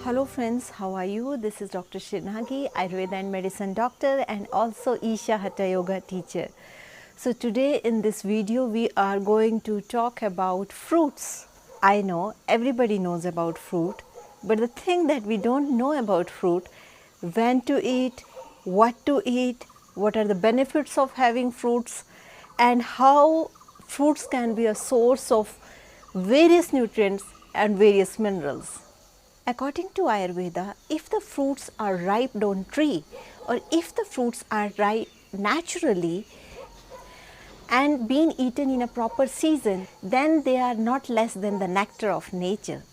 Hello friends, how are you? This is Dr. Nagi, Ayurveda and Medicine Doctor and also Isha Hatha Yoga teacher. So today in this video we are going to talk about fruits. I know everybody knows about fruit, but the thing that we don't know about fruit, when to eat, what are the benefits of having fruits, and how fruits can be a source of various nutrients and various minerals. According to Ayurveda, if the fruits are ripe on tree or if the fruits are ripe naturally and being eaten in a proper season, then they are not less than the nectar of nature.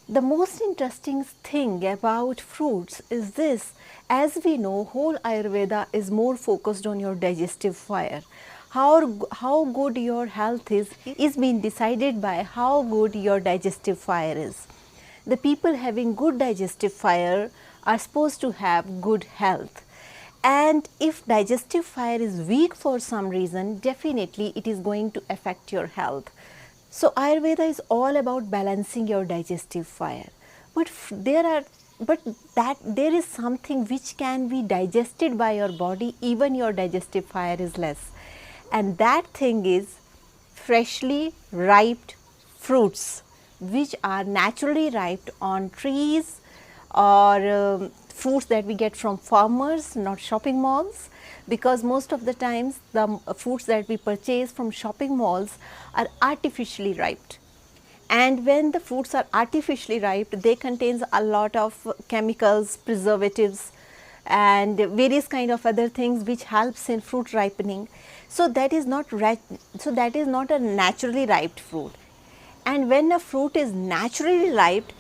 The most interesting thing about fruits is this: as we know, whole Ayurveda is more focused on your digestive fire. How good your health is being decided by how good your digestive fire is. The people having good digestive fire are supposed to have good health. And if digestive fire is weak for some reason, definitely it is going to affect your health. So Ayurveda is all about balancing your digestive fire. But there is something which can be digested by your body even your digestive fire is less. And that thing is freshly ripe fruits, which are naturally ripe on trees, or fruits that we get from farmers, not shopping malls, because most of the times the fruits that we purchase from shopping malls are artificially ripe. And when the fruits are artificially ripe, they contain a lot of chemicals, preservatives and various kind of other things which helps in fruit ripening. So that is not a naturally ripe fruit. And when a fruit is naturally ripe,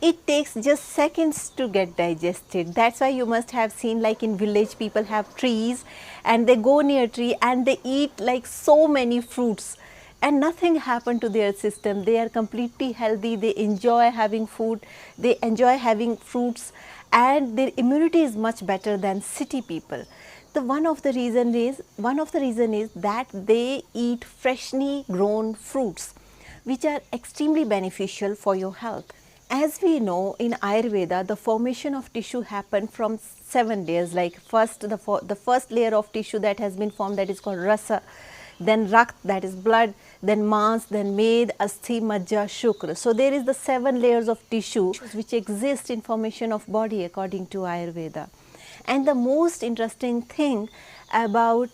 it takes just seconds to get digested. That's why you must have seen, like in village, people have trees and they go near tree and they eat like so many fruits and nothing happened to their system. They are completely healthy, they enjoy having food, they enjoy having fruits, and their immunity is much better than city people. One of the reason is that they eat freshly grown fruits, which are extremely beneficial for your health. As we know, in Ayurveda, the formation of tissue happens from 7 layers. Like the first layer of tissue that has been formed, that is called rasa, then rakt, that is blood, then mas, then med, asthi, majja, shukra. So there is the 7 layers of tissue which exist in formation of body according to Ayurveda. And the most interesting thing about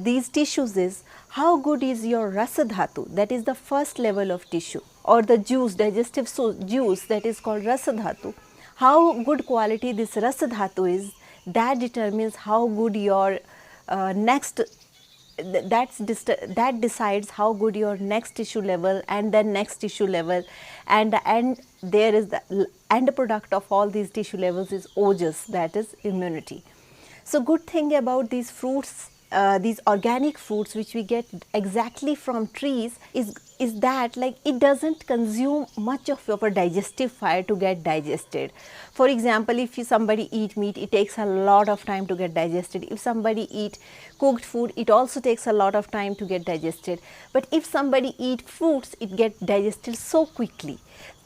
these tissues is how good is your rasa dhatu, that is the first level of tissue, or the juice, digestive juice, that is called rasa dhatu. How good quality this rasa dhatu is, that determines how good your that decides how good your next tissue level and then next tissue level, and there is the end product of all these tissue levels is ojas, that is immunity. So good thing about these fruits, these organic fruits which we get exactly from trees, is that like it doesn't consume much of your digestive fire to get digested. For example, if somebody eat meat, it takes a lot of time to get digested. If somebody eat cooked food, it also takes a lot of time to get digested. But if somebody eat fruits, it gets digested so quickly.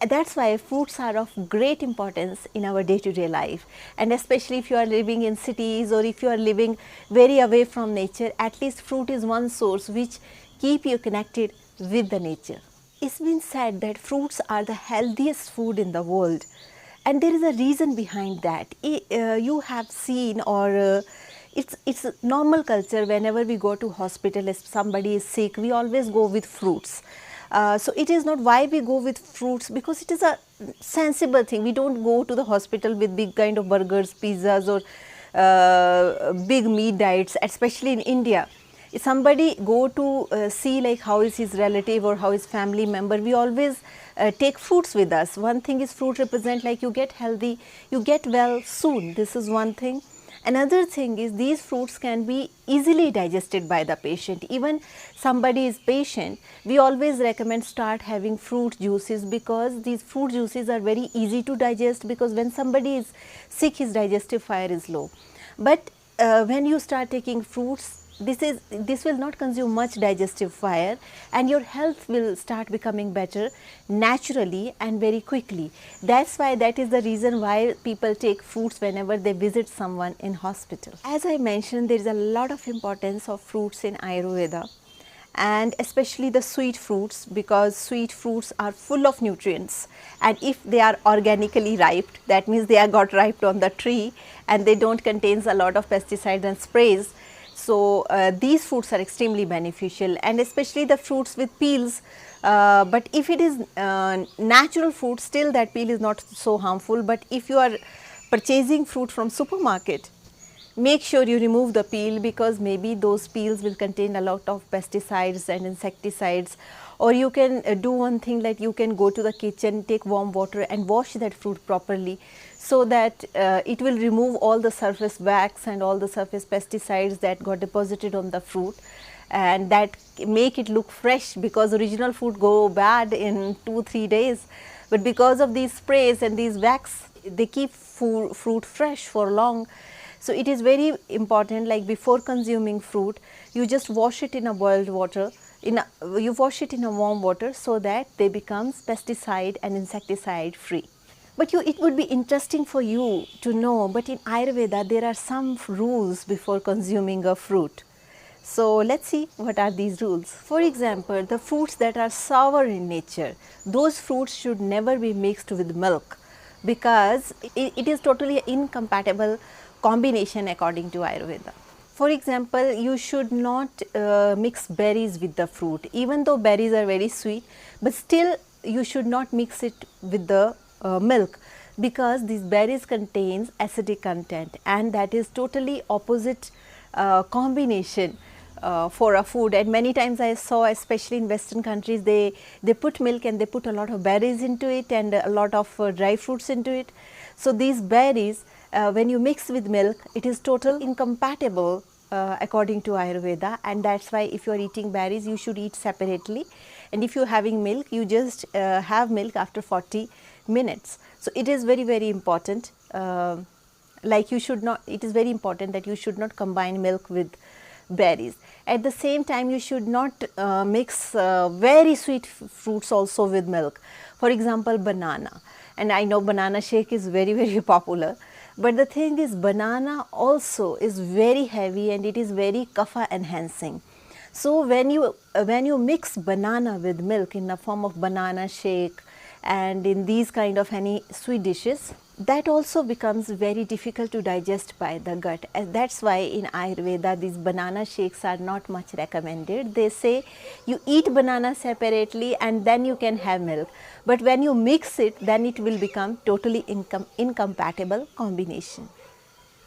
That's why fruits are of great importance in our day-to-day life, and especially if you are living in cities or if you are living very away from nature, at least fruit is one source which keep you connected with the nature. It's been said that fruits are the healthiest food in the world, and there is a reason behind that. You have seen, or it's a normal culture, whenever we go to hospital, if somebody is sick, we always go with fruits. So it is not why we go with fruits, because it is a sensible thing. We don't go to the hospital with big kind of burgers, pizzas, or big meat diets, especially in India. If somebody go to see like how is his relative or how is family member, we always take fruits with us. One thing is fruit represent like you get healthy, you get well soon. This is one thing. Another thing is these fruits can be easily digested by the patient. Even somebody is patient, we always recommend start having fruit juices, because these fruit juices are very easy to digest, because when somebody is sick, his digestive fire is low. But when you start taking fruits, this will not consume much digestive fire, and your health will start becoming better naturally and very quickly. That's why, that is the reason why people take fruits whenever they visit someone in hospital. As I mentioned, there is a lot of importance of fruits in Ayurveda, and especially the sweet fruits, because sweet fruits are full of nutrients, and if they are organically ripe, that means they are got ripe on the tree and they don't contain a lot of pesticides and sprays. So these fruits are extremely beneficial, and especially the fruits with peels. But if it is natural fruit, still that peel is not so harmful. But if you are purchasing fruit from supermarket, make sure you remove the peel, because maybe those peels will contain a lot of pesticides and insecticides. Or you can do one thing, like you can go to the kitchen, take warm water and wash that fruit properly, so that it will remove all the surface wax and all the surface pesticides that got deposited on the fruit, and that make it look fresh, because original fruit go bad in 2-3 days. But because of these sprays and these wax, they keep fruit fresh for long. So it is very important, like before consuming fruit, you just wash it in a boiled water, you wash it in a warm water, so that they become pesticide and insecticide free. But it would be interesting for you to know, but in Ayurveda there are some rules before consuming a fruit. So let's see what are these rules. For example, the fruits that are sour in nature, those fruits should never be mixed with milk, because it is totally incompatible combination according to Ayurveda. For example, you should not mix berries with the fruit, even though berries are very sweet, but still you should not mix it with the milk, because these berries contains acidic content, and that is totally opposite combination for a food. And many times I saw, especially in Western countries, they put milk and they put a lot of berries into it and a lot of dry fruits into it. So these berries, when you mix with milk, it is totally incompatible according to Ayurveda, and that's why if you are eating berries, you should eat separately, and if you are having milk, you just have milk after 40 minutes. So it is very, very important, like you should not, it is very important that you should not combine milk with berries. At the same time, you should not mix very sweet fruits also with milk. For example, banana, and I know banana shake is very, very popular, but the thing is, banana also is very heavy and it is very kapha enhancing. So when you mix banana with milk in the form of banana shake and in these kind of any sweet dishes, that also becomes very difficult to digest by the gut. And that's why in Ayurveda these banana shakes are not much recommended. They say you eat banana separately and then you can have milk, but when you mix it, then it will become totally incompatible combination.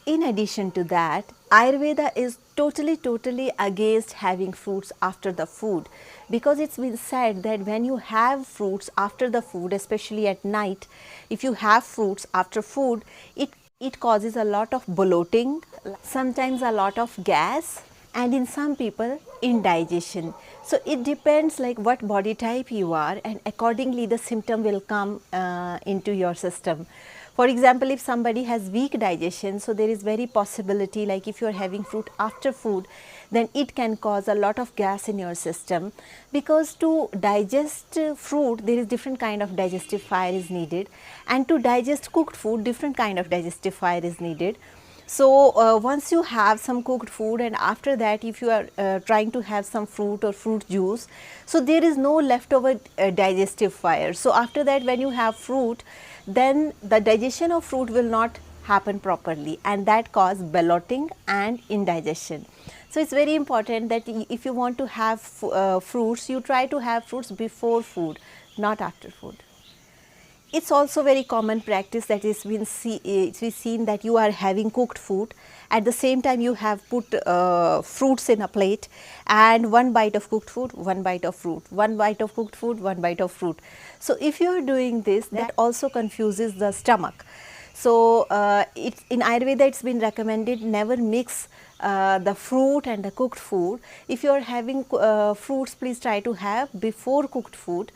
In addition to that, Ayurveda is totally against having fruits after the food, because it's been said that when you have fruits after the food, especially at night, if you have fruits after food, it causes a lot of bloating, sometimes a lot of gas, and in some people indigestion. So it depends like what body type you are, and accordingly the symptom will come into your system. For example, if somebody has weak digestion, so there is very possibility, like if you are having fruit after food, then it can cause a lot of gas in your system, because to digest fruit there is different kind of digestive fire is needed, and to digest cooked food different kind of digestive fire is needed. So once you have some cooked food, and after that if you are trying to have some fruit or fruit juice, so there is no leftover digestive fire. So after that, when you have fruit, then the digestion of fruit will not happen properly, and that causes bloating and indigestion. So it's very important that if you want to have fruits, you try to have fruits before food, not after food. It's also very common practice that it's been seen that you are having cooked food, at the same time you have put fruits in a plate, and one bite of cooked food, one bite of fruit, one bite of cooked food, one bite of fruit. So if you are doing this, that also confuses the stomach. So in Ayurveda it's been recommended never mix the fruit and the cooked food. If you are having fruits, please try to have before cooked food,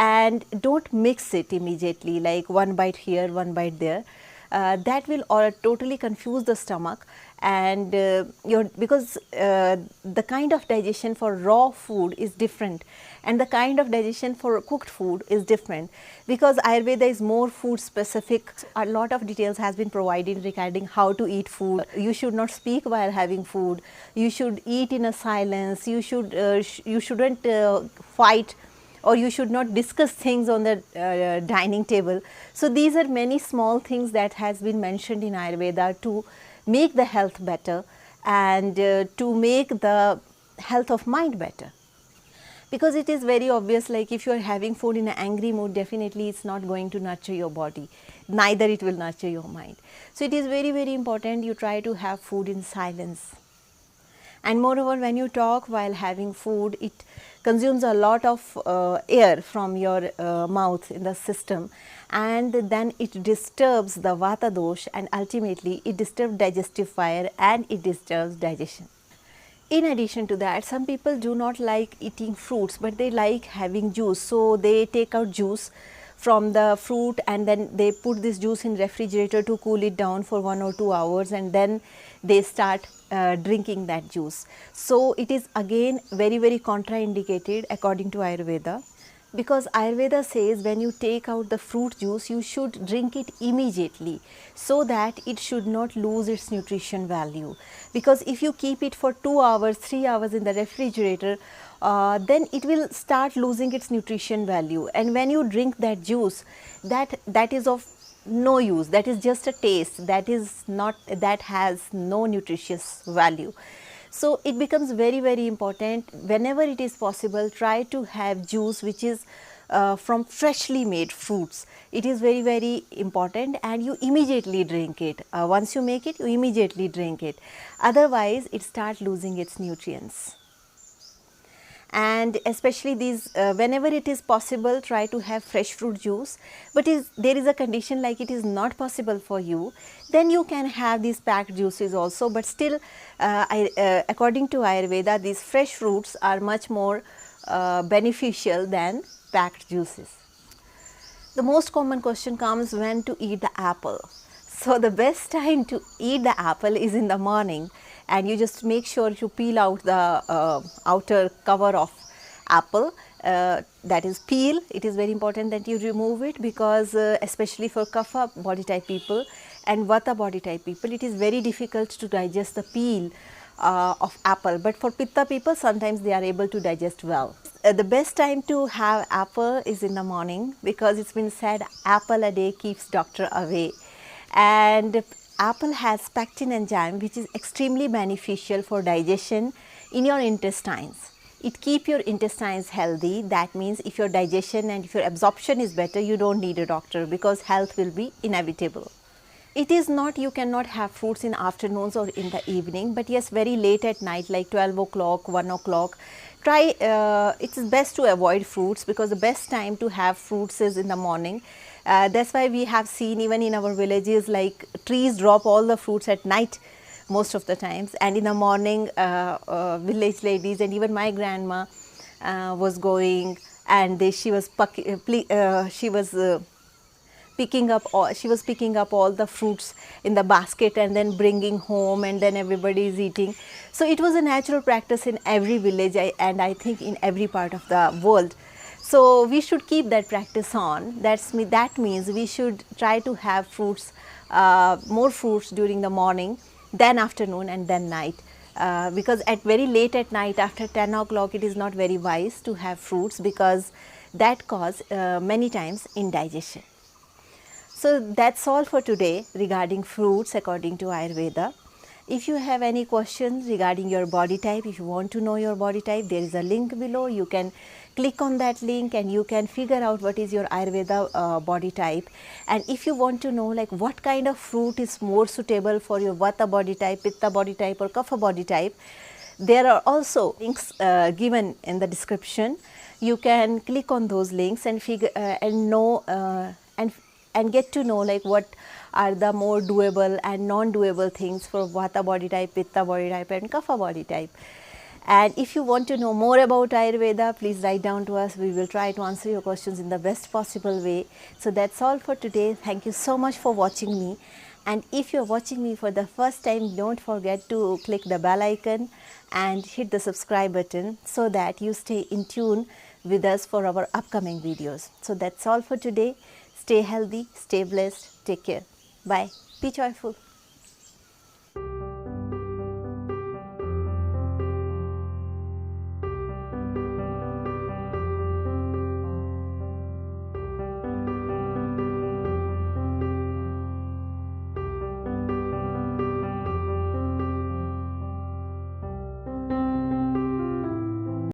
and don't mix it immediately, like one bite here, one bite there. that will totally confuse the stomach, and because the kind of digestion for raw food is different and the kind of digestion for cooked food is different, because Ayurveda is more food specific. A lot of details has been provided regarding how to eat food. You should not speak while having food, you should eat in a silence, you shouldn't fight, or you should not discuss things on the dining table. So these are many small things that has been mentioned in Ayurveda to make the health better and to make the health of mind better. Because it is very obvious, like if you are having food in an angry mood, definitely it's not going to nurture your body, neither it will nurture your mind. So it is very, very important you try to have food in silence. And moreover, when you talk while having food, it consumes a lot of air from your mouth in the system, and then it disturbs the vata dosh, and ultimately it disturbs digestive fire and it disturbs digestion. In addition to that, some people do not like eating fruits, but they like having juice. So they take out juice from the fruit and then they put this juice in refrigerator to cool it down for 1 or 2 hours, and then they start drinking that juice. So it is again very, very contraindicated according to Ayurveda, because Ayurveda says when you take out the fruit juice, you should drink it immediately so that it should not lose its nutrition value. Because if you keep it for 2 hours, 3 hours in the refrigerator, then it will start losing its nutrition value, and when you drink that juice, that is of no use, that is just a taste, that has no nutritious value. So it becomes very, very important, whenever it is possible, try to have juice which is from freshly made fruits. It is very, very important, and you immediately drink it. Once you make it, you immediately drink it, otherwise it starts losing its nutrients. And especially these, whenever it is possible, try to have fresh fruit juice. But there is a condition, like it is not possible for you, then you can have these packed juices also. But still, according to Ayurveda, these fresh fruits are much more beneficial than packed juices. The most common question comes when to eat the apple. So the best time to eat the apple is in the morning, and you just make sure to peel out the outer cover of apple, that is peel. It is very important that you remove it, because especially for kapha body type people and vata body type people, it is very difficult to digest the peel of apple, but for pitta people sometimes they are able to digest well. The best time to have apple is in the morning, because it's been said apple a day keeps doctor away, and apple has pectin enzyme which is extremely beneficial for digestion in your intestines. It keeps your intestines healthy. That means if your digestion and if your absorption is better, you don't need a doctor, because health will be inevitable. It is not, you cannot have fruits in afternoons or in the evening, but yes, very late at night, like 12 o'clock, 1 o'clock, try, it is best to avoid fruits, because the best time to have fruits is in the morning. That's why we have seen even in our villages, like trees drop all the fruits at night most of the times, and in the morning village ladies and even my grandma was going, and she was picking up all the fruits in the basket and then bringing home, and then everybody is eating. So it was a natural practice in every village, and I think in every part of the world. So we should keep that practice on. That means we should try to have fruits, more fruits during the morning, then afternoon, and then night. Because at very late at night, after 10 o'clock, it is not very wise to have fruits, because that cause many times indigestion. So that's all for today regarding fruits according to Ayurveda. If you have any questions regarding your body type, if you want to know your body type, there is a link below. You can click on that link and you can figure out what is your Ayurveda body type. And if you want to know like what kind of fruit is more suitable for your Vata body type, Pitta body type or Kapha body type, there are also links given in the description. You can click on those links and figure and know and get to know like what are the more doable and non-doable things for Vata body type, Pitta body type and Kapha body type. And if you want to know more about Ayurveda, please write down to us. We will try to answer your questions in the best possible way. So that's all for today. Thank you so much for watching me. And if you're watching me for the first time, don't forget to click the bell icon and hit the subscribe button so that you stay in tune with us for our upcoming videos. So that's all for today. Stay healthy, stay blessed, take care. Bye. Be joyful.